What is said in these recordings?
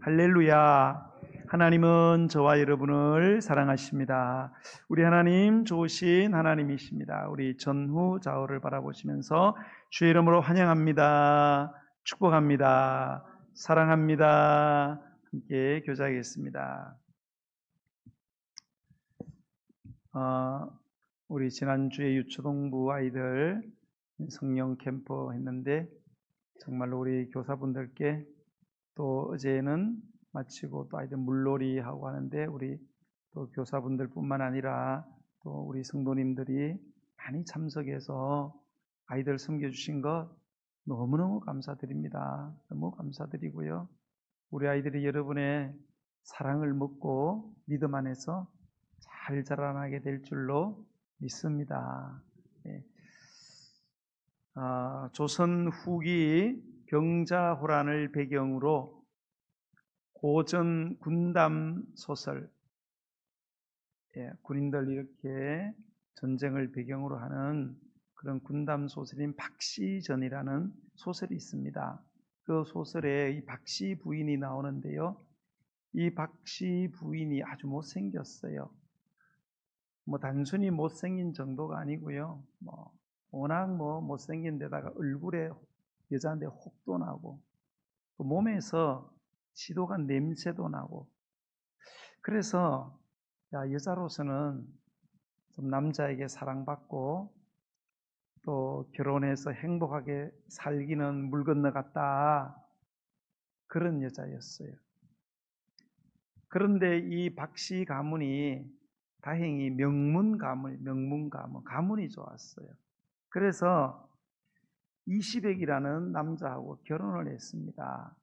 할렐루야. 하나님은 저와 여러분을 사랑하십니다. 우리 하나님 좋으신 하나님이십니다. 우리 전후 좌우를 바라보시면서 주의 이름으로 환영합니다. 축복합니다. 사랑합니다. 함께 교제하겠습니다. 우리 지난주에 유초동부 아이들 성령 캠프 했는데 정말로 우리 교사분들께 또 어제는 마치고 또 아이들 물놀이 하고 하는데 우리 또 교사분들 뿐만 아니라 또 우리 성도님들이 많이 참석해서 아이들 섬겨주신 것 너무너무 감사드립니다. 너무 감사드리고요. 우리 아이들이 여러분의 사랑을 먹고 믿음 안에서 잘 자라나게 될 줄로 믿습니다. 조선 후기 병자호란을 배경으로 고전 군담 소설, 군인들 이렇게 전쟁을 배경으로 하는 그런 군담 소설인 박시전이라는 소설이 있습니다. 그 소설에 이 박씨 부인이 나오는데요. 이 박씨 부인이 아주 못생겼어요. 단순히 못생긴 정도가 아니고요. 워낙 못생긴 데다가 얼굴에 여자인데 혹도 나고 또 몸에서 지독한 냄새도 나고 그래서 여자로서는 좀 남자에게 사랑받고 또 결혼해서 행복하게 살기는 물 건너갔다 그런 여자였어요. 그런데 이 박씨 가문이 다행히 명문 가문이 좋았어요. 그래서 이시백이라는 남자하고 결혼을 했습니다.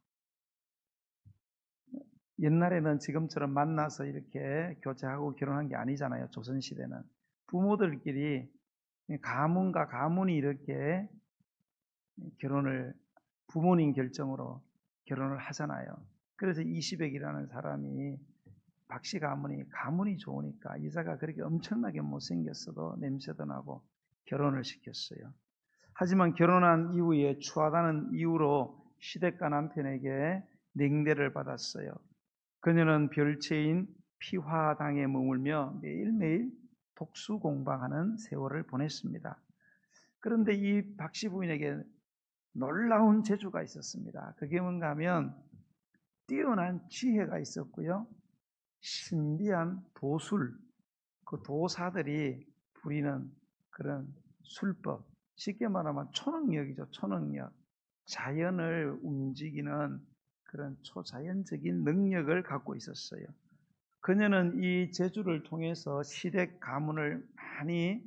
옛날에는 지금처럼 만나서 이렇게 교제하고 결혼한 게 아니잖아요. 조선시대는 부모들끼리 가문과 가문이 이렇게 결혼을 부모님 결정으로 결혼을 하잖아요. 그래서 이시백이라는 사람이 박씨 가문이 좋으니까 여자가 그렇게 엄청나게 못생겼어도 냄새도 나고 결혼을 시켰어요. 하지만 결혼한 이후에 추하다는 이유로 시댁과 남편에게 냉대를 받았어요. 그녀는 별채인 피화당에 머물며 매일매일 독수 공방하는 세월을 보냈습니다. 그런데 이 박씨 부인에게 놀라운 재주가 있었습니다. 그게 뭔가 하면 뛰어난 지혜가 있었고요. 신비한 도술, 그 도사들이 부리는 그런 술법, 쉽게 말하면 초능력이죠. 초능력. 자연을 움직이는 그런 초자연적인 능력을 갖고 있었어요. 그녀는 이 재주를 통해서 시댁 가문을 많이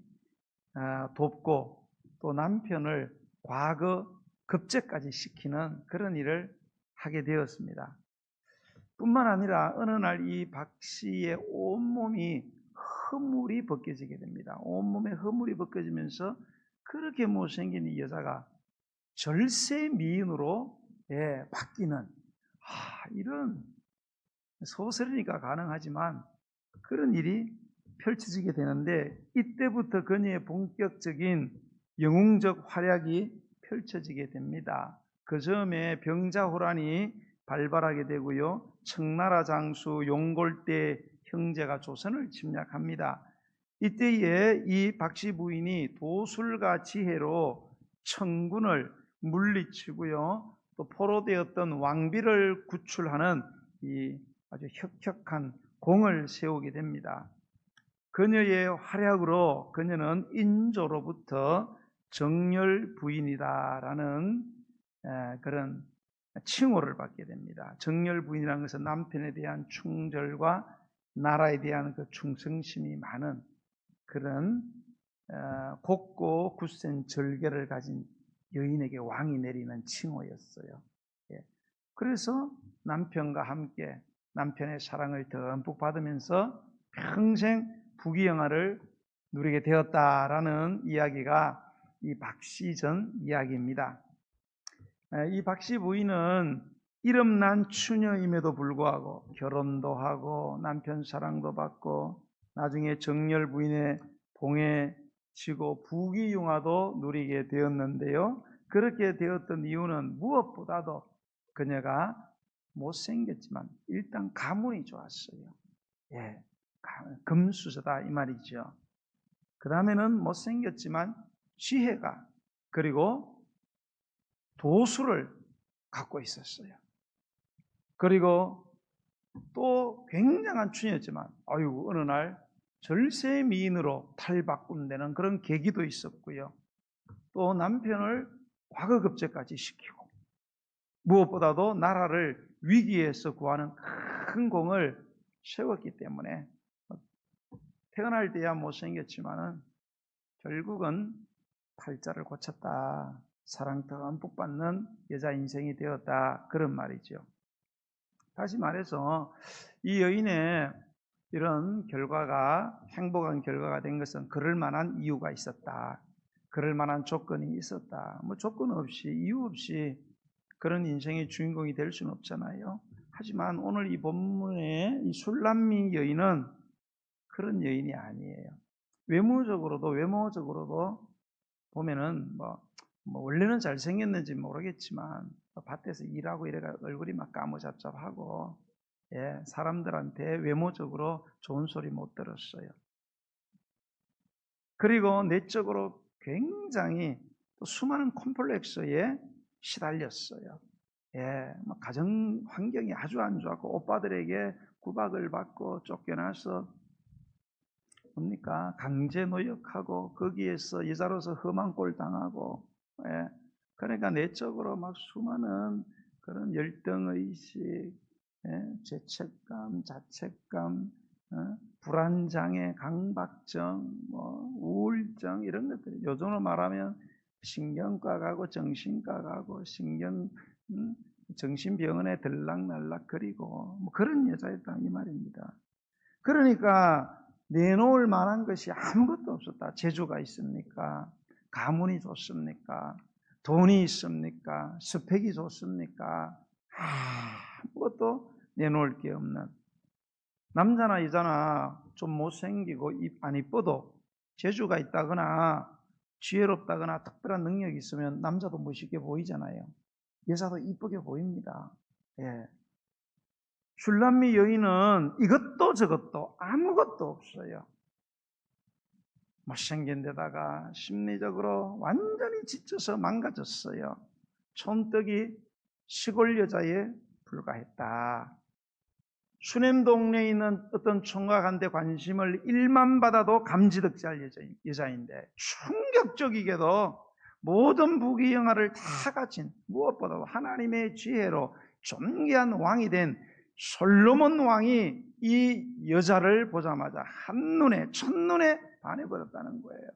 돕고 또 남편을 과거 급제까지 시키는 그런 일을 하게 되었습니다. 뿐만 아니라 어느 날 이 박씨의 온몸이 허물이 벗겨지게 됩니다. 온몸에 허물이 벗겨지면서 그렇게 못생긴 이 여자가 절세 미인으로 바뀌는 이런 소설이니까 가능하지만 그런 일이 펼쳐지게 되는데 이때부터 그녀의 본격적인 영웅적 활약이 펼쳐지게 됩니다. 그 즈음에 병자호란이 발발하게 되고요. 청나라 장수 용골대 형제가 조선을 침략합니다. 이때에 이 박씨 부인이 도술과 지혜로 청군을 물리치고요. 또 포로되었던 왕비를 구출하는 이 아주 혁혁한 공을 세우게 됩니다. 그녀의 활약으로 그녀는 인조로부터 정열 부인이다라는 그런 칭호를 받게 됩니다. 정열 부인이라는 것은 남편에 대한 충절과 나라에 대한 그 충성심이 많은 그런 곱고 굳센 절개를 가진 여인에게 왕이 내리는 칭호였어요. 그래서 남편과 함께 남편의 사랑을 듬뿍 받으면서 평생 부귀영화를 누리게 되었다라는 이야기가 이 박씨전 이야기입니다. 이 박씨 부인은 이름난 추녀임에도 불구하고 결혼도 하고 남편 사랑도 받고 나중에 정열 부인의 봉에 지고 부귀영화도 누리게 되었는데요. 그렇게 되었던 이유는 무엇보다도 그녀가 못생겼지만 일단 가문이 좋았어요. 예, 금수저다 이 말이죠. 그 다음에는 못생겼지만 지혜가 그리고 도수를 갖고 있었어요. 그리고 또 굉장한 추녀였지만 어느 날 절세미인으로 탈바꿈되는 그런 계기도 있었고요. 또 남편을 과거급제까지 시키고 무엇보다도 나라를 위기에서 구하는 큰 공을 세웠기 때문에 태어날 때야 못생겼지만은 결국은 팔자를 고쳤다. 사랑 듬뿍 받는 여자 인생이 되었다. 그런 말이죠. 다시 말해서 이 여인의 이런 결과가 행복한 결과가 된 것은 그럴 만한 이유가 있었다. 그럴 만한 조건이 있었다. 뭐 조건 없이 이유 없이 그런 인생의 주인공이 될 수는 없잖아요. 하지만 오늘 이 본문의 이 술람미 여인은 그런 여인이 아니에요. 외모적으로도 보면은 원래는 잘생겼는지 모르겠지만 밭에서 일하고 이래가 얼굴이 막 까무잡잡하고 사람들한테 외모적으로 좋은 소리 못 들었어요. 그리고 내적으로 굉장히 또 수많은 콤플렉스에 시달렸어요. 가정 환경이 아주 안 좋았고 오빠들에게 구박을 받고 쫓겨나서 뭡니까? 강제 노역하고 거기에서 여자로서 험한 꼴 당하고 그러니까 내적으로 막 수많은 그런 열등의식, 죄책감, 자책감, 불안장애, 강박증, 우울증 이런 것들이 요즘으로 말하면 신경과 가고 정신과 가고 정신병원에 들락날락거리고 그런 여자였다 이 말입니다. 그러니까 내놓을 만한 것이 아무것도 없었다. 재주가 있습니까? 가문이 좋습니까? 돈이 있습니까? 스펙이 좋습니까? 아무것도 내놓을 게 없는 남자나 여자나 좀 못생기고 안 이뻐도 재주가 있다거나 지혜롭다거나 특별한 능력이 있으면 남자도 멋있게 보이잖아요. 여자도 이쁘게 보입니다. 술람미 여인은 이것도 저것도 아무것도 없어요. 못생긴 데다가 심리적으로 완전히 지쳐서 망가졌어요. 촌뜨기 시골 여자에 불과했다. 수냄 동네에 있는 어떤 총각한테 관심을 일만 받아도 감지덕지할 여자인데 충격적이게도 모든 부귀영화를 다 가진 무엇보다도 하나님의 지혜로 존귀한 왕이 된 솔로몬 왕이 이 여자를 보자마자 첫눈에 반해버렸다는 거예요.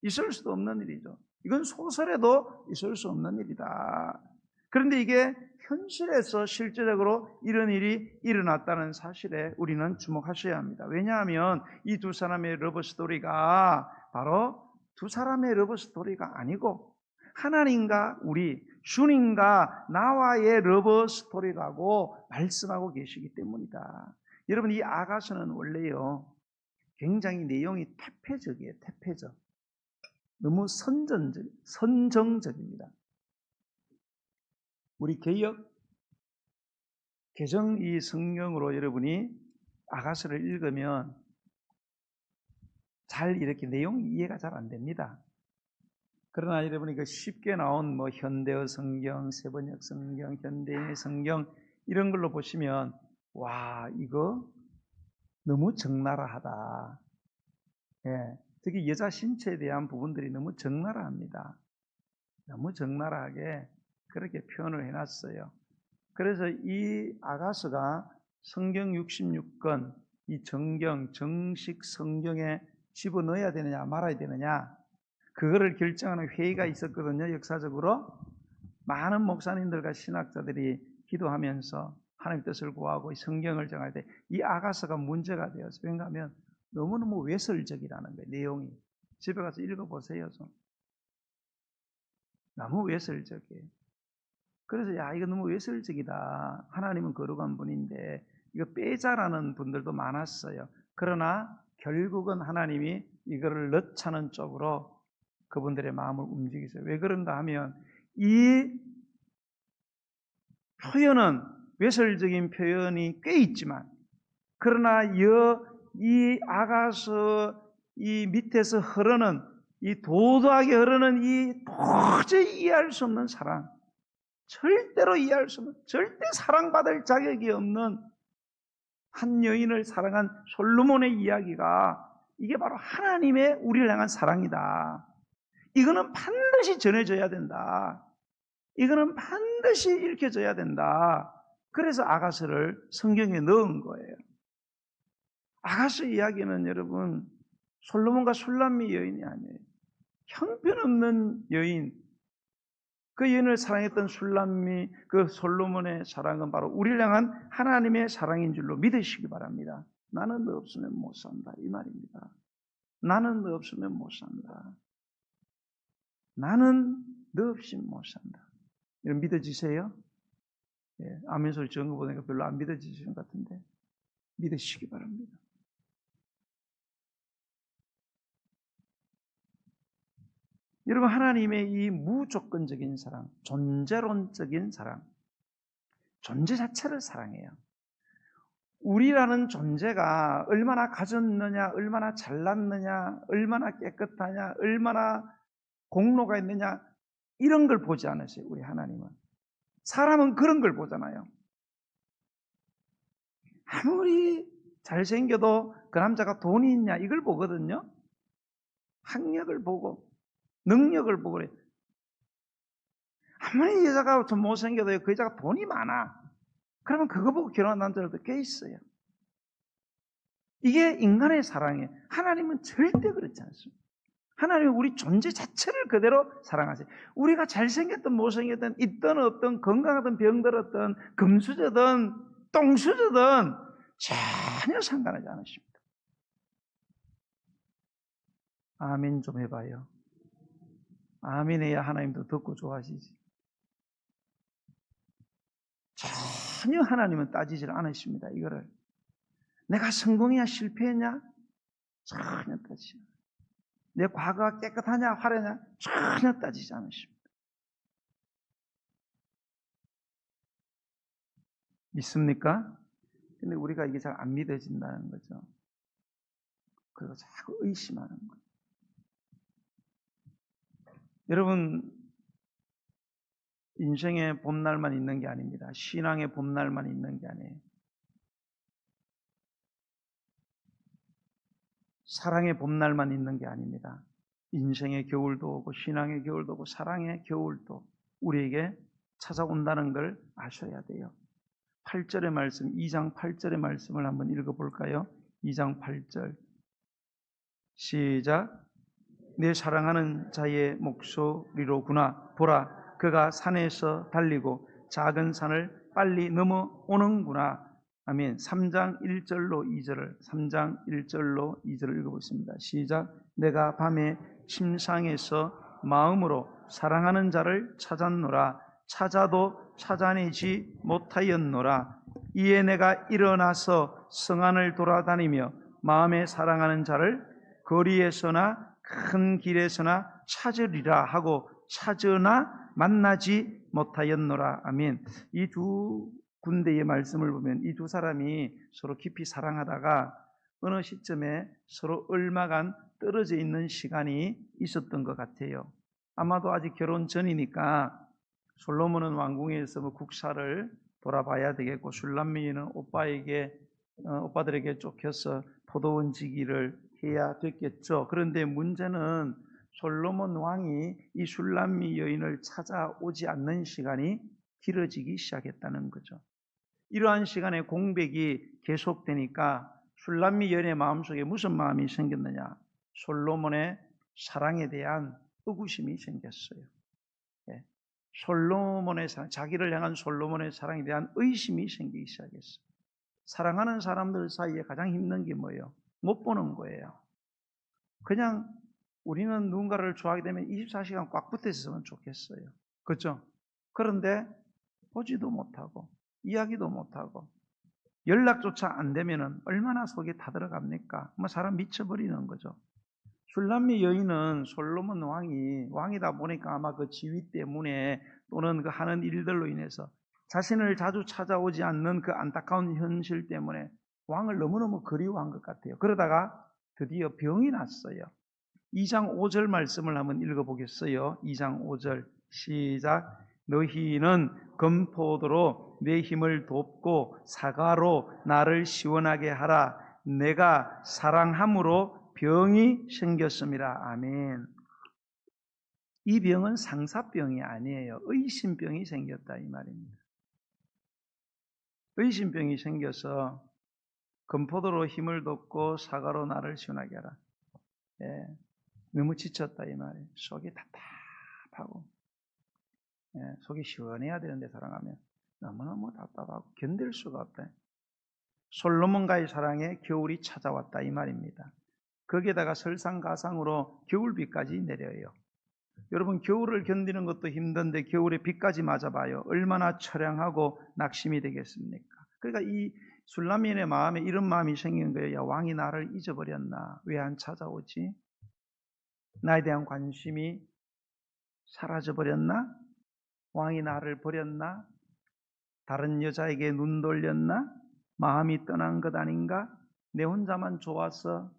있을 수도 없는 일이죠. 이건 소설에도 있을 수 없는 일이다. 그런데 이게 현실에서 실제적으로 이런 일이 일어났다는 사실에 우리는 주목하셔야 합니다. 왜냐하면 이 두 사람의 러브 스토리가 바로 두 사람의 러브 스토리가 아니고 하나님과 우리, 주님과 나와의 러브 스토리라고 말씀하고 계시기 때문이다. 여러분, 이 아가서는 원래요 굉장히 내용이 태폐적이에요. 태폐적. 너무 선정적입니다. 우리 개정 이 성경으로 여러분이 아가서를 읽으면 잘 이렇게 내용이 이해가 잘 안 됩니다. 그러나 여러분이 그 쉽게 나온 현대어 성경, 세번역 성경, 현대인의 성경 이런 걸로 보시면 와 이거 너무 적나라하다. 특히 여자 신체에 대한 부분들이 너무 적나라합니다. 너무 적나라하게 그렇게 표현을 해놨어요. 그래서 이 아가서가 성경 66권, 이 정식 성경에 집어넣어야 되느냐 말아야 되느냐 그거를 결정하는 회의가 있었거든요. 역사적으로 많은 목사님들과 신학자들이 기도하면서 하나님 뜻을 구하고 성경을 정할 때 이 아가서가 문제가 되었어요. 왜냐하면 너무너무 외설적이라는 거예요. 내용이. 집에 가서 읽어보세요. 좀. 너무 외설적이에요. 그래서 이거 너무 외설적이다. 하나님은 거룩한 분인데 이거 빼자라는 분들도 많았어요. 그러나 결국은 하나님이 이거를 넣자는 쪽으로 그분들의 마음을 움직이세요. 왜 그런가 하면 이 표현은 외설적인 표현이 꽤 있지만, 그러나 이 아가서 이 밑에서 흐르는 이 도도하게 흐르는 이 도저히 이해할 수 없는 사랑, 절대로 이해할 수 없는, 절대 사랑받을 자격이 없는 한 여인을 사랑한 솔로몬의 이야기가 이게 바로 하나님의 우리를 향한 사랑이다. 이거는 반드시 전해져야 된다. 이거는 반드시 읽혀져야 된다. 그래서 아가서를 성경에 넣은 거예요. 아가서 이야기는 여러분 솔로몬과 술람미 여인이 아니에요. 형편없는 여인, 그 여인을 사랑했던 술람미, 그 솔로몬의 사랑은 바로 우리를 향한 하나님의 사랑인 줄로 믿으시기 바랍니다. 나는 너 없으면 못 산다 이 말입니다. 나는 너 없으면 못 산다. 나는 너 없이 못 산다. 이런 믿어지세요? 예, 아멘 소리 적은 거 보니까 별로 안 믿어지시는 것 같은데 믿으시기 바랍니다. 여러분, 하나님의 이 무조건적인 사랑, 존재론적인 사랑, 존재 자체를 사랑해요. 우리라는 존재가 얼마나 가졌느냐, 얼마나 잘났느냐, 얼마나 깨끗하냐, 얼마나 공로가 있느냐, 이런 걸 보지 않으세요. 우리 하나님은. 사람은 그런 걸 보잖아요. 아무리 잘생겨도 그 남자가 돈이 있냐 이걸 보거든요. 학력을 보고 능력을 보고 그래. 아무리 여자가 좀 못생겨도 그 여자가 돈이 많아. 그러면 그거 보고 결혼한 남자들도 꽤 있어요. 이게 인간의 사랑이에요. 하나님은 절대 그렇지 않습니다. 하나님은 우리 존재 자체를 그대로 사랑하세요. 우리가 잘생겼든 못생겼든 있든 없든 건강하든 병들었든 금수저든 똥수저든 전혀 상관하지 않으십니다. 아멘 좀 해봐요. 아멘 해야 하나님도 듣고 좋아하시지. 전혀 하나님은 따지질 않으십니다. 이거를 내가 성공이냐 실패했냐 전혀 따지지 않아요. 내 과거가 깨끗하냐 화려냐 전혀 따지지 않으십니다. 믿습니까? 근데 우리가 이게 잘 안 믿어진다는 거죠. 그래서 자꾸 의심하는 거예요. 여러분, 인생의 봄날만 있는 게 아닙니다. 신앙의 봄날만 있는 게 아니에요. 사랑의 봄날만 있는 게 아닙니다. 인생의 겨울도 오고 신앙의 겨울도 오고 사랑의 겨울도 우리에게 찾아온다는 걸 아셔야 돼요. 8절의 말씀, 2장 8절의 말씀을 한번 읽어볼까요? 2장 8절 시작. 내 사랑하는 자의 목소리로구나. 보라, 그가 산에서 달리고 작은 산을 빨리 넘어오는구나. 아멘. 3장 1절로 2절을 3장 1절로 2절을 읽어보겠습니다. 시작. 내가 밤에 침상에서 마음으로 사랑하는 자를 찾았노라. 찾아도 찾아내지 못하였노라. 이에 내가 일어나서 성 안을 돌아다니며 마음에 사랑하는 자를 거리에서나 큰 길에서나 찾으리라 하고 찾으나 만나지 못하였노라. 아멘. 이 두 군데의 말씀을 보면 이 두 사람이 서로 깊이 사랑하다가 어느 시점에 서로 얼마간 떨어져 있는 시간이 있었던 것 같아요. 아마도 아직 결혼 전이니까 솔로몬은 왕궁에서 국사를 돌아봐야 되겠고 술람미는 오빠들에게 쫓겨서 포도원지기를 해야 됐겠죠. 그런데 문제는 솔로몬 왕이 이 술람미 여인을 찾아오지 않는 시간이 길어지기 시작했다는 거죠. 이러한 시간에 공백이 계속되니까 술람미 여인의 마음속에 무슨 마음이 생겼느냐? 솔로몬의 사랑에 대한 의구심이 생겼어요. 솔로몬의 사랑, 자기를 향한 솔로몬의 사랑에 대한 의심이 생기기 시작했어요. 사랑하는 사람들 사이에 가장 힘든 게 뭐예요? 못 보는 거예요. 그냥 우리는 누군가를 좋아하게 되면 24시간 꽉 붙어 있었으면 좋겠어요. 그렇죠? 그런데 보지도 못하고 이야기도 못하고 연락조차 안 되면 얼마나 속이 타들어갑니까? 사람 미쳐버리는 거죠. 술람미 여인은 솔로몬 왕이다 보니까 아마 그 지위 때문에 또는 그 하는 일들로 인해서 자신을 자주 찾아오지 않는 그 안타까운 현실 때문에 왕을 너무너무 그리워한 것 같아요. 그러다가 드디어 병이 났어요. 2장 5절 말씀을 한번 읽어보겠어요. 2장 5절 시작. 너희는 금포도로 내 힘을 돕고 사과로 나를 시원하게 하라. 내가 사랑함으로 병이 생겼습니다. 아멘. 이 병은 상사병이 아니에요. 의심병이 생겼다 이 말입니다. 의심병이 생겨서 금포도로 힘을 돕고 사과로 나를 시원하게 하라. 예, 너무 지쳤다 이 말이에요. 속이 답답하고, 속이 시원해야 되는데 사랑하면 너무너무 답답하고 견딜 수가 없다. 솔로몬과의 사랑에 겨울이 찾아왔다 이 말입니다. 거기에다가 설상가상으로 겨울비까지 내려요. 여러분, 겨울을 견디는 것도 힘든데 겨울에 비까지 맞아봐요. 얼마나 처량하고 낙심이 되겠습니까? 그러니까 이 술라민의 마음에 이런 마음이 생긴 거예요. 야, 왕이 나를 잊어버렸나? 왜 안 찾아오지? 나에 대한 관심이 사라져버렸나? 왕이 나를 버렸나? 다른 여자에게 눈 돌렸나? 마음이 떠난 것 아닌가? 내 혼자만 좋아서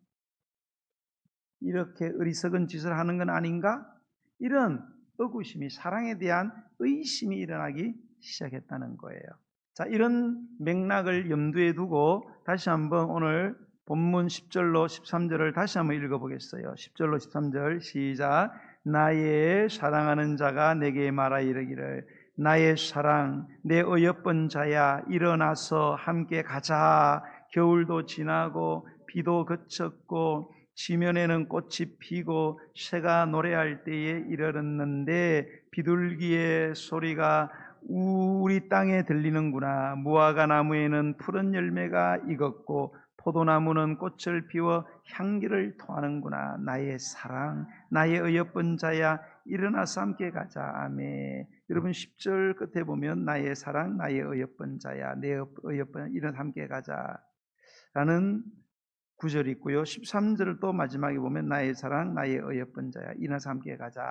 이렇게 어리석은 짓을 하는 건 아닌가? 이런 의구심이, 사랑에 대한 의심이 일어나기 시작했다는 거예요. 자, 이런 맥락을 염두에 두고 다시 한번 오늘 본문 10절로 13절을 다시 한번 읽어보겠어요. 10절로 13절 시작. 나의 사랑하는 자가 내게 말하 이르기를 나의 사랑, 내 어여쁜 자야, 일어나서 함께 가자. 겨울도 지나고 비도 그쳤고 지면에는 꽃이 피고 새가 노래할 때에 이르렀는데 비둘기의 소리가 우리 땅에 들리는구나. 무화과 나무에는 푸른 열매가 익었고 포도나무는 꽃을 피워 향기를 토하는구나. 나의 사랑, 나의 어여쁜 자야, 일어나서 함께 가자. 아멘. 여러분 10절 끝에 보면 나의 사랑, 나의 어여쁜 자야, 내 어여쁜 일어나서 함께 가자 라는 구절이 있고요. 13절을 또 마지막에 보면 나의 사랑, 나의 어여쁜 자야, 일어나서 함께 가자.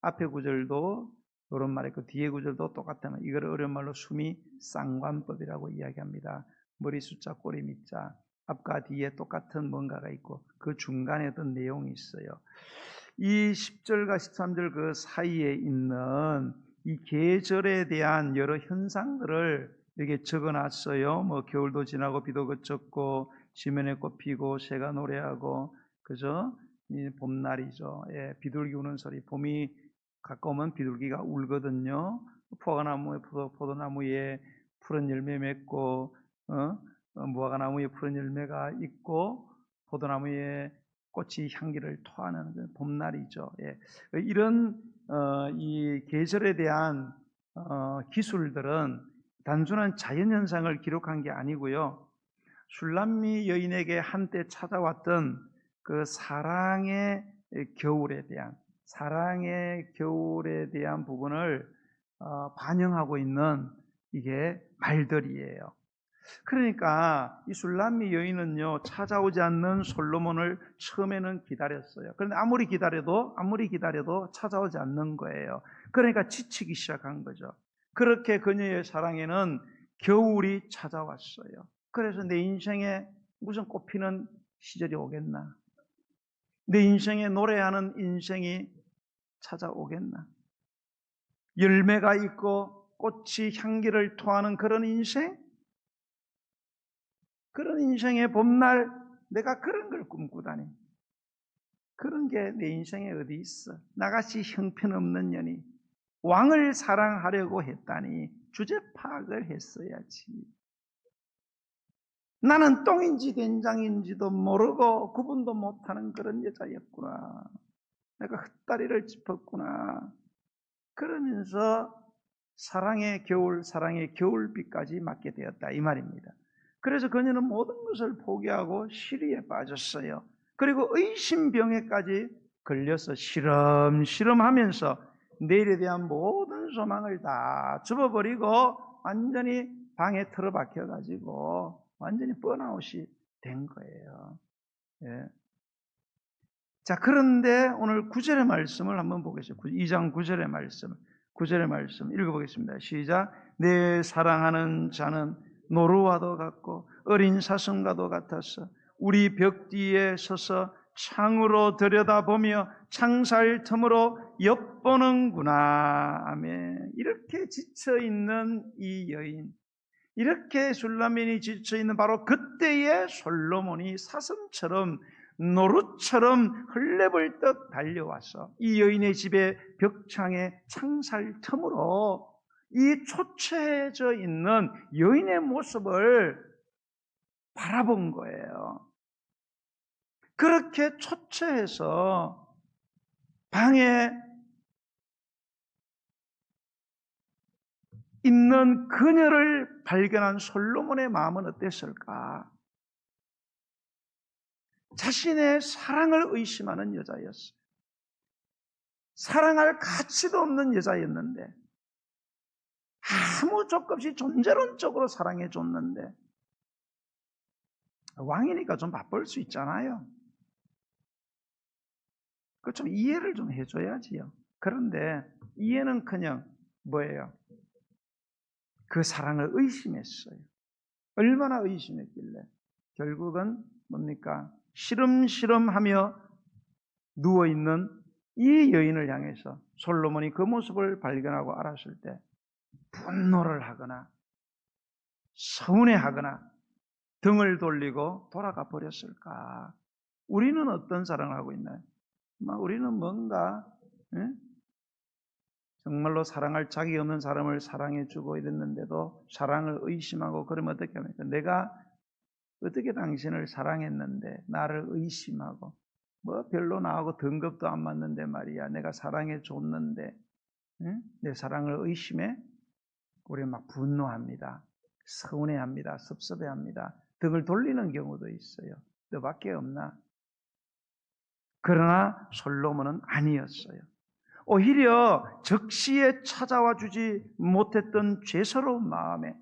앞에 구절도 이런 말이고 뒤에 구절도 똑같아요. 이걸 어려운 말로 수미 쌍관법이라고 이야기합니다. 머리 숫자, 꼬리 밑자, 앞과 뒤에 똑같은 뭔가가 있고 그 중간에 어떤 내용이 있어요. 이 10절과 13절 그 사이에 있는 이 계절에 대한 여러 현상들을 이렇게 적어놨어요. 뭐 겨울도 지나고 비도 그쳤고 지면에 꽃 피고 새가 노래하고, 그죠? 이 봄날이죠. 비둘기 우는 소리, 봄이 가까우면 비둘기가 울거든요. 포도나무에 푸른 열매 맺고, 무화과나무에 푸른 열매가 있고, 포도나무에 꽃이 향기를 토하는 봄날이죠. 이런 이 계절에 대한 기술들은 단순한 자연현상을 기록한 게 아니고요. 슐람미 여인에게 한때 찾아왔던 그 사랑의 겨울에 대한 부분을 반영하고 있는 이게 말들이에요. 그러니까 이 슐람미 여인은요, 찾아오지 않는 솔로몬을 처음에는 기다렸어요. 그런데 아무리 기다려도 찾아오지 않는 거예요. 그러니까 지치기 시작한 거죠. 그렇게 그녀의 사랑에는 겨울이 찾아왔어요. 그래서 내 인생에 무슨 꽃피는 시절이 오겠나? 내 인생에 노래하는 인생이 찾아오겠나? 열매가 있고 꽃이 향기를 토하는 그런 인생? 그런 인생의 봄날 내가 그런 걸 꿈꾸다니. 그런 게 내 인생에 어디 있어? 나같이 형편없는 년이 왕을 사랑하려고 했다니 주제 파악을 했어야지. 나는 똥인지 된장인지도 모르고 구분도 못하는 그런 여자였구나. 내가 헛다리를 짚었구나. 그러면서 사랑의 겨울비까지 맞게 되었다 이 말입니다. 그래서 그녀는 모든 것을 포기하고 시리에 빠졌어요. 그리고 의심병에까지 걸려서 시름시름하면서 내일에 대한 모든 소망을 다 접어버리고 완전히 방에 틀어박혀가지고 완전히 번아웃이 된 거예요. 자, 그런데 오늘 9절의 말씀을 한번 보겠습니다. 2장 9절의 말씀. 9절의 말씀 읽어보겠습니다. 시작. 내 사랑하는 자는 노루와도 같고 어린 사슴과도 같아서 우리 벽 뒤에 서서 창으로 들여다보며 창살 틈으로 엿보는구나. 아멘. 이렇게 지쳐있는 이 여인, 이렇게 술라민이 지쳐있는 바로 그때의 솔로몬이 사슴처럼 노루처럼 흘레벌떡 달려와서 이 여인의 집의 벽창의 창살 틈으로 이 초췌해져 있는 여인의 모습을 바라본 거예요. 그렇게 초췌해서 방에 있는 그녀를 발견한 솔로몬의 마음은 어땠을까? 자신의 사랑을 의심하는 여자였어요. 사랑할 가치도 없는 여자였는데, 아무 조건 없이 존재론적으로 사랑해 줬는데, 왕이니까 좀 바쁠 수 있잖아요. 그 좀 이해를 좀 해줘야지요. 그런데 이해는커녕 뭐예요? 그 사랑을 의심했어요. 얼마나 의심했길래 결국은 뭡니까? 시름시름하며 누워있는 이 여인을 향해서 솔로몬이 그 모습을 발견하고 알았을 때 분노를 하거나 서운해하거나 등을 돌리고 돌아가 버렸을까? 우리는 어떤 사랑을 하고 있나요? 우리는 뭔가 정말로 사랑할 자격이 없는 사람을 사랑해주고 이랬는데도 사랑을 의심하고 그러면 어떻게 합니까? 내가 어떻게 당신을 사랑했는데 나를 의심하고 별로 나하고 등급도 안 맞는데 말이야. 내가 사랑해줬는데 내 사랑을 의심해? 우리 막 분노합니다. 서운해합니다. 섭섭해합니다. 등을 돌리는 경우도 있어요. 너밖에 없나? 그러나 솔로몬은 아니었어요. 오히려 적시에 찾아와 주지 못했던 죄스러운 마음에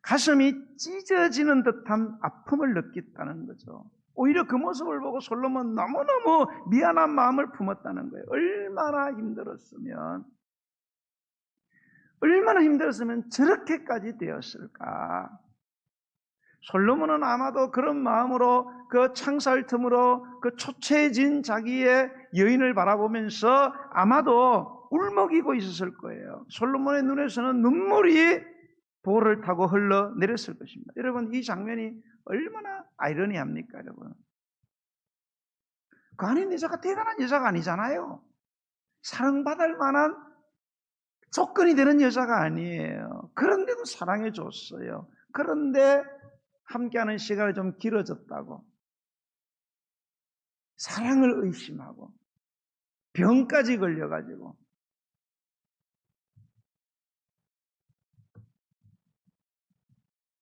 가슴이 찢어지는 듯한 아픔을 느꼈다는 거죠. 오히려 그 모습을 보고 솔로몬은 너무너무 미안한 마음을 품었다는 거예요. 얼마나 힘들었으면 저렇게까지 되었을까? 솔로몬은 아마도 그런 마음으로 그 창살 틈으로 그 초췌해진 자기의 여인을 바라보면서 아마도 울먹이고 있었을 거예요. 솔로몬의 눈에서는 눈물이 보를 타고 흘러내렸을 것입니다. 여러분, 이 장면이 얼마나 아이러니합니까, 여러분? 그 안에 여자가 대단한 여자가 아니잖아요. 사랑받을 만한 조건이 되는 여자가 아니에요. 그런데도 사랑해 줬어요. 그런데 함께하는 시간이 좀 길어졌다고 사랑을 의심하고 병까지 걸려가지고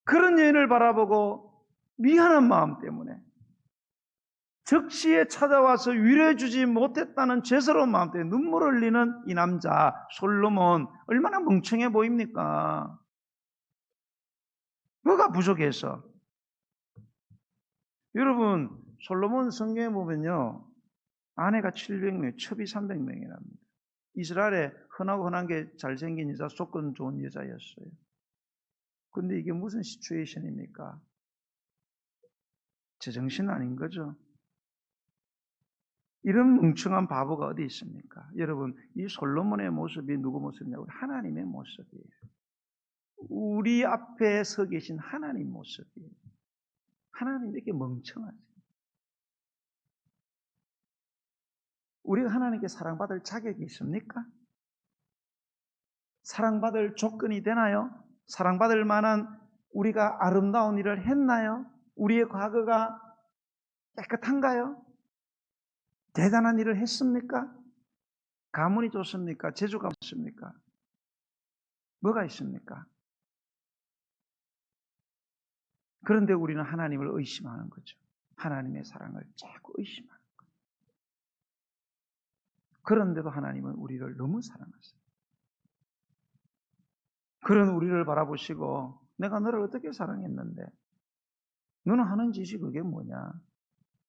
그런 여인을 바라보고 미안한 마음 때문에 적시에 찾아와서 위로해주지 못했다는 죄스러운 마음 때문에 눈물을 흘리는 이 남자 솔로몬 얼마나 멍청해 보입니까? 뭐가 부족해서? 여러분, 솔로몬 성경에 보면요 아내가 700명, 첩이 300명이랍니다. 이스라엘에 흔한 게 잘생긴 여자, 조건 좋은 여자였어요. 근데 이게 무슨 시츄에이션입니까? 제정신 아닌 거죠. 이런 멍청한 바보가 어디 있습니까? 여러분, 이 솔로몬의 모습이 누구 모습이냐고? 하나님의 모습이에요. 우리 앞에 서 계신 하나님 모습이에요. 하나님 이렇게 멍청하지? 우리가 하나님께 사랑받을 자격이 있습니까? 사랑받을 조건이 되나요? 사랑받을 만한 우리가 아름다운 일을 했나요? 우리의 과거가 깨끗한가요? 대단한 일을 했습니까? 가문이 좋습니까? 재주가 좋습니까? 뭐가 있습니까? 그런데 우리는 하나님을 의심하는 거죠. 하나님의 사랑을 자꾸 의심하는 거예요. 그런데도 하나님은 우리를 너무 사랑하세요. 그런 우리를 바라보시고 내가 너를 어떻게 사랑했는데 너는 하는 짓이 그게 뭐냐?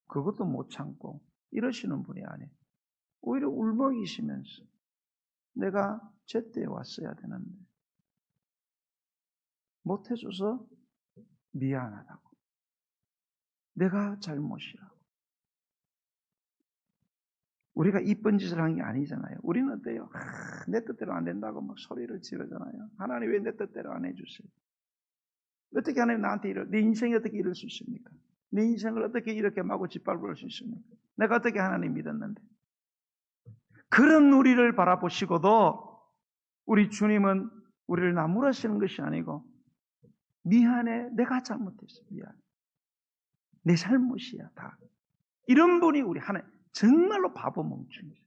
그것도 못 참고 이러시는 분이 아니에요. 오히려 울먹이시면서 내가 제때에 왔어야 되는데 못해줘서 미안하다고. 내가 잘못이라고. 우리가 이쁜 짓을 한 게 아니잖아요. 우리는 어때요? 내 뜻대로 안 된다고 막 소리를 지르잖아요. 하나님 왜 내 뜻대로 안 해주세요? 어떻게 하나님 나한테 내 인생이 어떻게 이럴 수 있습니까? 내 인생을 어떻게 이렇게 마구 짓밟을 수 있습니까? 내가 어떻게 하나님 믿었는데? 그런 우리를 바라보시고도 우리 주님은 우리를 나무라시는 것이 아니고 미안해, 내가 잘못했어. 미안해. 내 잘못이야 다. 이런 분이 우리 하나님 정말로 바보 멍청이죠.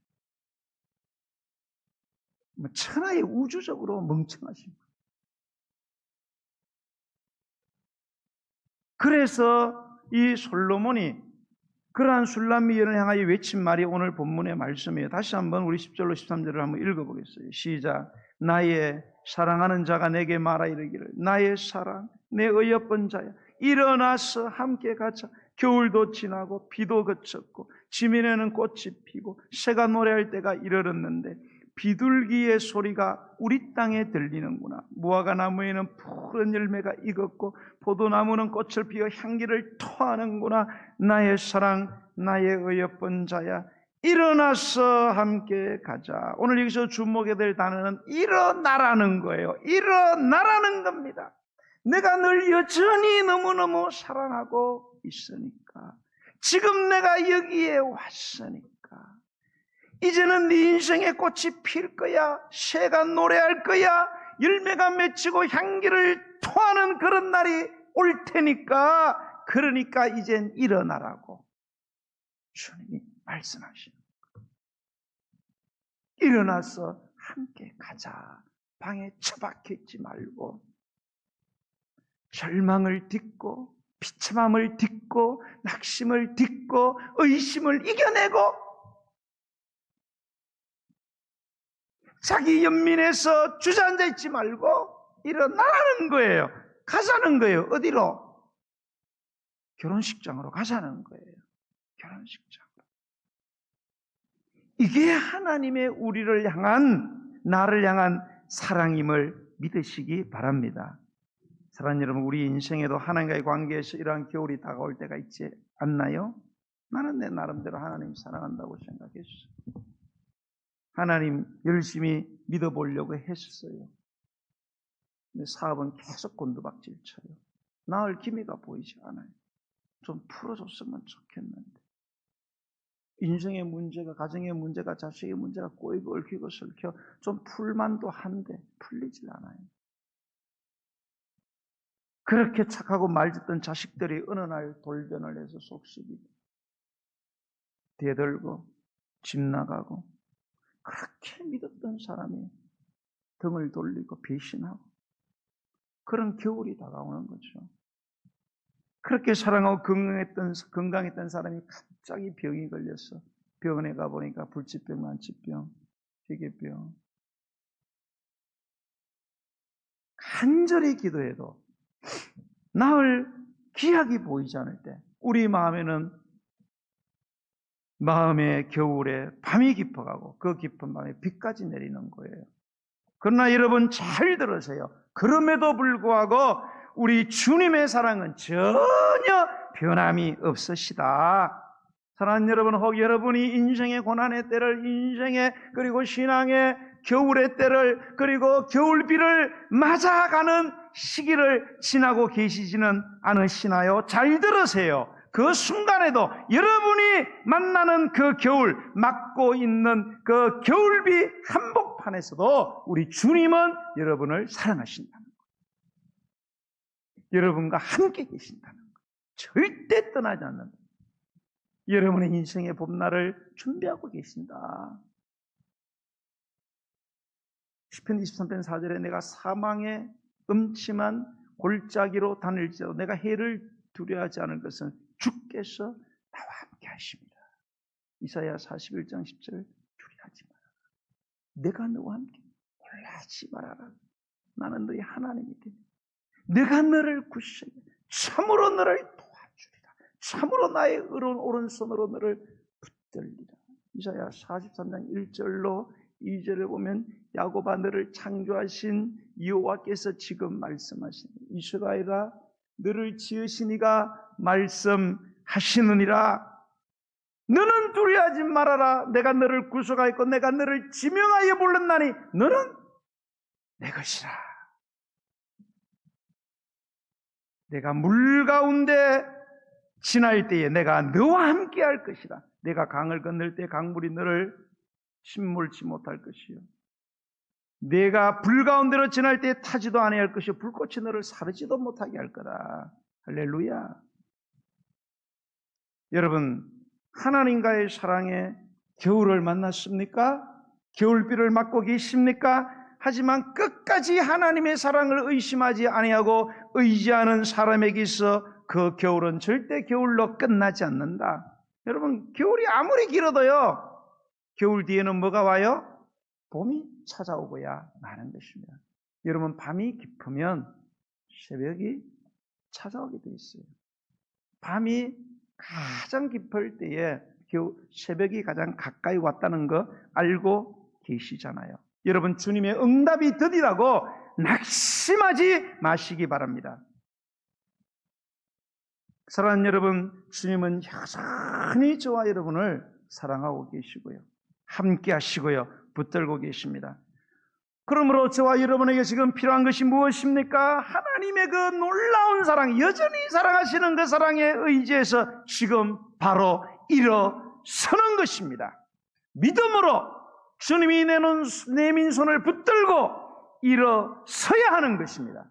천하의 우주적으로 멍청하신 분. 그래서 이 솔로몬이 그러한 술람미연을 향하여 외친 말이 오늘 본문의 말씀이에요. 다시 한번 우리 10절로 13절을 한번 읽어보겠어요. 시작. 나의 사랑하는 자가 내게 말하 이르기를 나의 사랑, 내 어여쁜 자야, 일어나서 함께 가자. 겨울도 지나고 비도 그쳤고 지면에는 꽃이 피고 새가 노래할 때가 이르렀는데 비둘기의 소리가 우리 땅에 들리는구나. 무화과 나무에는 푸른 열매가 익었고 포도나무는 꽃을 피워 향기를 토하는구나. 나의 사랑, 나의 어여쁜 자야, 일어나서 함께 가자. 오늘 여기서 주목해야 될 단어는 일어나라는 거예요. 일어나라는 겁니다. 내가 널 여전히 너무너무 사랑하고 있으니까, 지금 내가 여기에 왔으니까 이제는 네 인생의 꽃이 필 거야. 새가 노래할 거야. 열매가 맺히고 향기를 토하는 그런 날이 올 테니까, 그러니까 이젠 일어나라고 주님이 말씀하시는 거예요. 일어나서 함께 가자. 방에 처박혀 있지 말고 절망을 딛고 비참함을 딛고 낙심을 딛고 의심을 이겨내고 자기 연민에서 주저앉아 있지 말고 일어나라는 거예요. 가자는 거예요. 어디로? 결혼식장으로 가자는 거예요. 결혼식장으로. 이게 하나님의 우리를 향한, 나를 향한 사랑임을 믿으시기 바랍니다. 사랑하는 여러분, 우리 인생에도 하나님과의 관계에서 이러한 겨울이 다가올 때가 있지 않나요? 나는 내 나름대로 하나님 사랑한다고 생각했어요. 하나님 열심히 믿어보려고 했어요. 근데 사업은 계속 곤두박질 쳐요. 나을 기미가 보이지 않아요. 좀 풀어줬으면 좋겠는데. 인생의 문제가, 가정의 문제가, 자식의 문제가 꼬이고 얽히고 설켜 좀 풀만도 한데 풀리질 않아요. 그렇게 착하고 말듣던 자식들이 어느 날 돌변을 해서 속쓰기 대들고 집 나가고, 그렇게 믿었던 사람이 등을 돌리고 배신하고, 그런 겨울이 다가오는 거죠. 그렇게 사랑하고 건강했던 사람이 갑자기 병이 걸려서 병원에 가보니까 불치병, 만치병, 희귀병. 간절히 기도해도 나을 기약이 보이지 않을 때 우리 마음에는, 마음의 겨울에 밤이 깊어가고 그 깊은 밤에 비까지 내리는 거예요. 그러나 여러분 잘 들으세요. 그럼에도 불구하고 우리 주님의 사랑은 전혀 변함이 없으시다. 사랑하는 여러분, 혹 여러분이 인생의 고난의 때를, 인생의 그리고 신앙의 겨울의 때를, 그리고 겨울비를 맞아가는 시기를 지나고 계시지는 않으시나요? 잘 들으세요. 그 순간에도 여러분이 만나는 그 겨울, 맞고 있는 그 겨울비 한복판에서도 우리 주님은 여러분을 사랑하신다는 거예요. 여러분과 함께 계신다는 거예요. 절대 떠나지 않는다. 여러분의 인생의 봄날을 준비하고 계신다. 시편 23편 4절에 내가 사망의 음침한 골짜기로 다닐지라도 내가 해를 두려워하지 않을 것은 주께서 나와 함께 하십니다. 이사야 41장 10절 두려워하지 마라. 내가 너와 함께 놀라지 말아라. 나는 너희 하나님이 되니 내가 너를 구시하여 참으로 너를 도와주리라. 참으로 나의 의로운 오른손으로 너를 붙들리라. 이사야 43장 1절로 2절에 보면 야곱아 너를 창조하신 여호와께서 지금 말씀하시니 이스라엘아 너를 지으신 이가 말씀하시느니라. 너는 두려워하지 말아라. 내가 너를 구속하였고 내가 너를 지명하여 불렀나니 너는 내 것이라. 내가 물 가운데 지날 때에 내가 너와 함께 할 것이라. 내가 강을 건널 때 강물이 너를 침몰치 못할 것이요. 내가 불 가운데로 지날 때 타지도 아니할 것이요. 불꽃이 너를 사르지도 못하게 할 거다. 할렐루야. 여러분, 하나님과의 사랑에 겨울을 만났습니까? 겨울비를 맞고 계십니까? 하지만 끝까지 하나님의 사랑을 의심하지 아니하고 의지하는 사람에게서 그 겨울은 절대 겨울로 끝나지 않는다. 여러분, 겨울이 아무리 길어도요, 겨울 뒤에는 뭐가 와요? 봄이 찾아오고야 마는 것입니다. 여러분, 밤이 깊으면 새벽이 찾아오게 돼 있어요. 밤이 가장 깊을 때에 새벽이 가장 가까이 왔다는 거 알고 계시잖아요. 여러분, 주님의 응답이 드디라고 낙심하지 마시기 바랍니다. 사랑하는 여러분, 주님은 여전히 저와 여러분을 사랑하고 계시고요, 함께 하시고요, 붙들고 계십니다. 그러므로 저와 여러분에게 지금 필요한 것이 무엇입니까? 하나님의 그 놀라운 사랑, 여전히 사랑하시는 그 사랑에 의지해서 지금 바로 일어서는 것입니다. 믿음으로 주님이 내민 손을 붙들고 일어서야 하는 것입니다.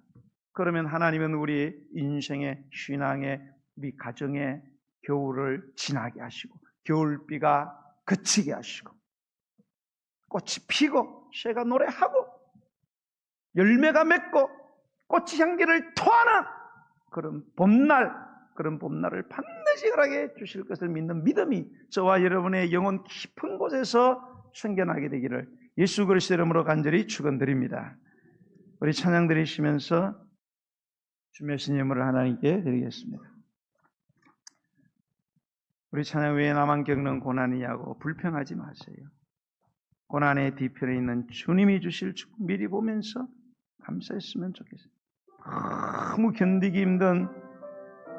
그러면 하나님은 우리 인생의 신앙의 우리 가정의 겨울을 지나게 하시고 겨울비가 그치게 하시고 꽃이 피고 새가 노래하고 열매가 맺고 꽃이 향기를 토하는 그런 봄날을 반드시 허락해 주실 것을 믿는 믿음이 저와 여러분의 영혼 깊은 곳에서 생겨나게 되기를 예수 그리스도 이름으로 간절히 축원드립니다. 우리 찬양 드리시면서 주 메신 예물을 하나님께 드리겠습니다. 우리 찬양 외에 나만 겪는 고난이냐고 불평하지 마세요. 고난의 뒤편에 있는 주님이 주실 축복 미리 보면서 감사했으면 좋겠어요. 너무 견디기 힘든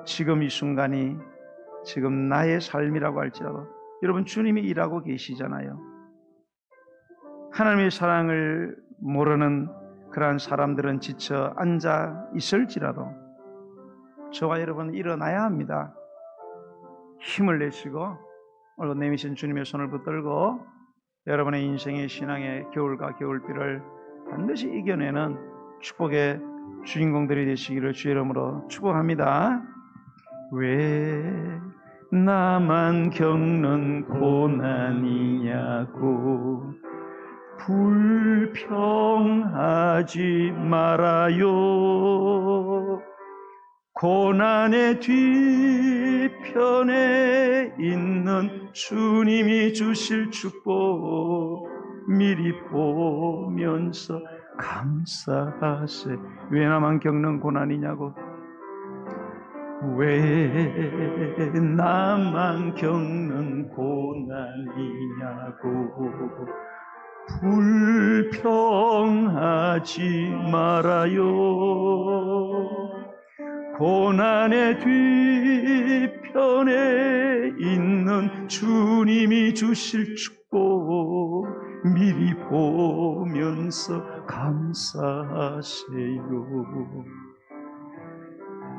지금 이 순간이 지금 나의 삶이라고 할지라도 여러분, 주님이 일하고 계시잖아요. 하나님의 사랑을 모르는 그러한 사람들은 지쳐 앉아 있을지라도 저와 여러분은 일어나야 합니다. 힘을 내시고 오늘 내미신 주님의 손을 붙들고 여러분의 인생의 신앙의 겨울과 겨울비를 반드시 이겨내는 축복의 주인공들이 되시기를 주의 이름으로 축복합니다. 왜 나만 겪는 고난이냐고 불평하지 말아요. 고난의 뒤편에 있는 주님이 주실 축복 미리 보면서 감사하세. 왜 나만 겪는 고난이냐고, 왜 나만 겪는 고난이냐고 불평하지 말아요. 고난의 뒤편에 있는 주님이 주실 축복 미리 보면서 감사하세요.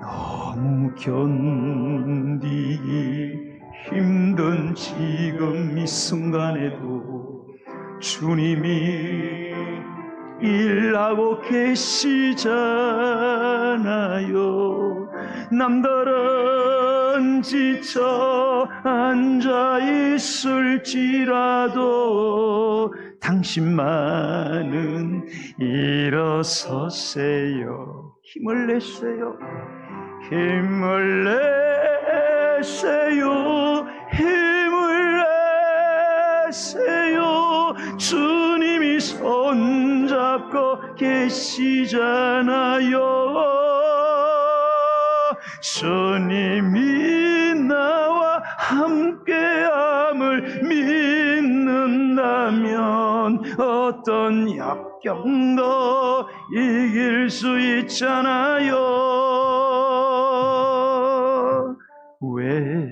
너무 견디기 힘든 지금 이 순간에도 주님이 일하고 계시잖아요. 남들은 지쳐 앉아 있을지라도 당신만은 일어서세요. 힘을 내세요. 힘을 내세요. 힘을 내세요. 주님이 손잡고 계시잖아요. 주님이 나와 함께함을 믿는다면 어떤 역경도 이길 수 있잖아요. 왜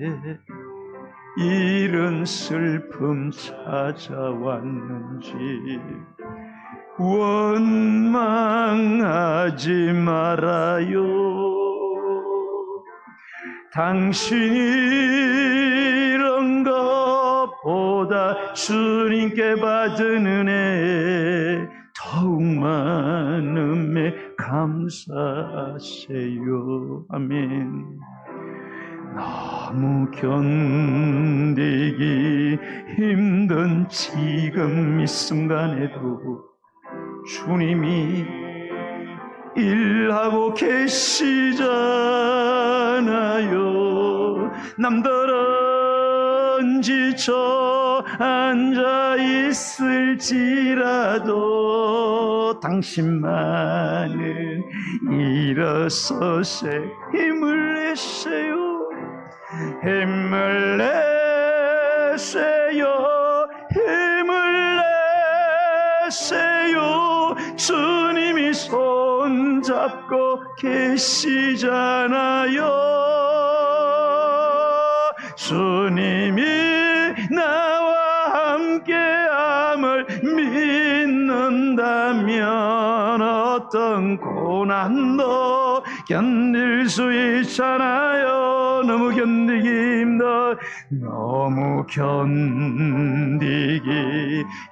이런 슬픔 찾아왔는지 원망하지 말아요. 당신이 이런 것보다 주님께 받은 은혜 더욱 많음에 감사하세요. 아멘. 너무 견디기 힘든 지금 이 순간에도 주님이 일하고 계시잖아요. 남들은 지쳐 앉아 있을지라도 당신만은 일어서세 힘을 내세요. 힘을 내세요. 힘을 내세요. 주님이 손잡고 계시잖아요. 주님이 나와 함께함을 믿는다면 어떤 고난도 견딜 수 있잖아요. 너무 견디기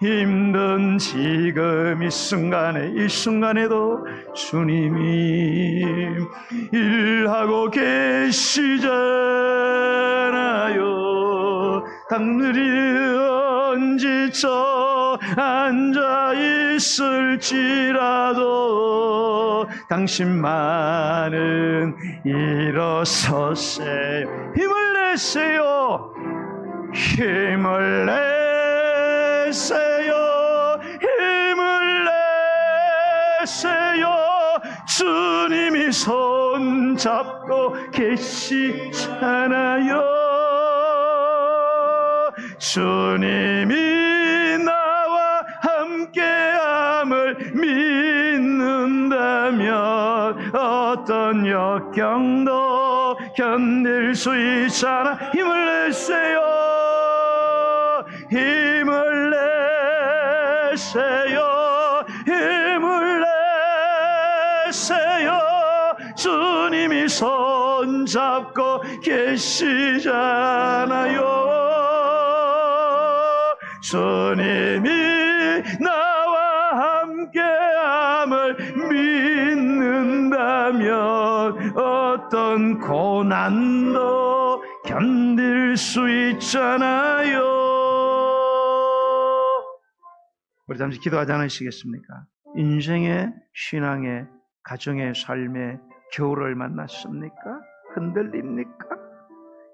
힘든 지금 이 순간에도 주님이 일하고 계시잖아요. 당들이 지쳐 앉아 있을지라도 당신만은 일어서세요. 힘을 내세요. 힘을 내세요. 힘을 내세요. 주님이 손잡고 계시잖아요. 주님이 나와 함께함을 믿는다면 어떤 역경도 견딜 수 있잖아. 힘을 내세요. 힘을 내세요. 힘을 내세요. 주님이 손잡고 계시잖아요. 주님이 나와 함께함을 믿는다면 어떤 고난도 견딜 수 있잖아요. 우리 잠시 기도하지 않으시겠습니까? 인생의, 신앙의, 가정의 삶의 겨울을 만났습니까? 흔들립니까?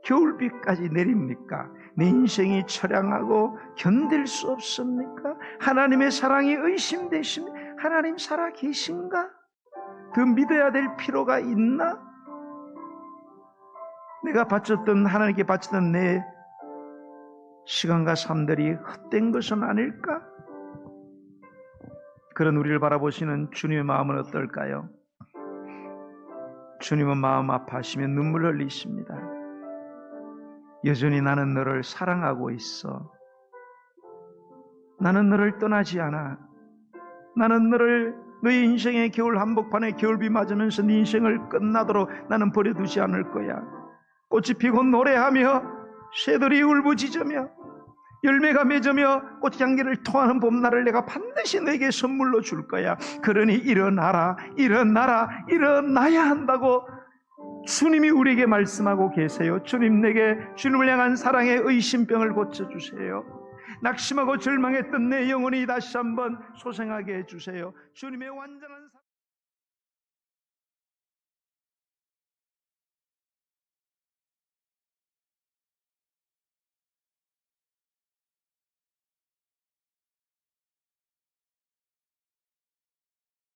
겨울비까지 내립니까? 내 인생이 처량하고 견딜 수 없습니까? 하나님의 사랑이 의심되십니까? 하나님 살아 계신가? 그 믿어야 될 필요가 있나? 내가 바쳤던, 하나님께 바쳤던 내 시간과 삶들이 헛된 것은 아닐까? 그런 우리를 바라보시는 주님의 마음은 어떨까요? 주님은 마음 아파하시며 눈물 흘리십니다. 여전히 나는 너를 사랑하고 있어. 나는 너를 떠나지 않아. 나는 너의 인생의 겨울 한복판에 겨울비 맞으면서 네 인생을 끝나도록 나는 버려두지 않을 거야. 꽃이 피고 노래하며 새들이 울부짖으며 열매가 맺으며 꽃향기를 토하는 봄날을 내가 반드시 내게 선물로 줄 거야. 그러니 일어나라, 일어나라, 일어나야 한다고 주님이 우리에게 말씀하고 계세요. 주님, 내게 주님을 향한 사랑의 의심병을 고쳐주세요. 낙심하고 절망했던 내 영혼이 다시 한번 소생하게 해주세요. 주님의 완전한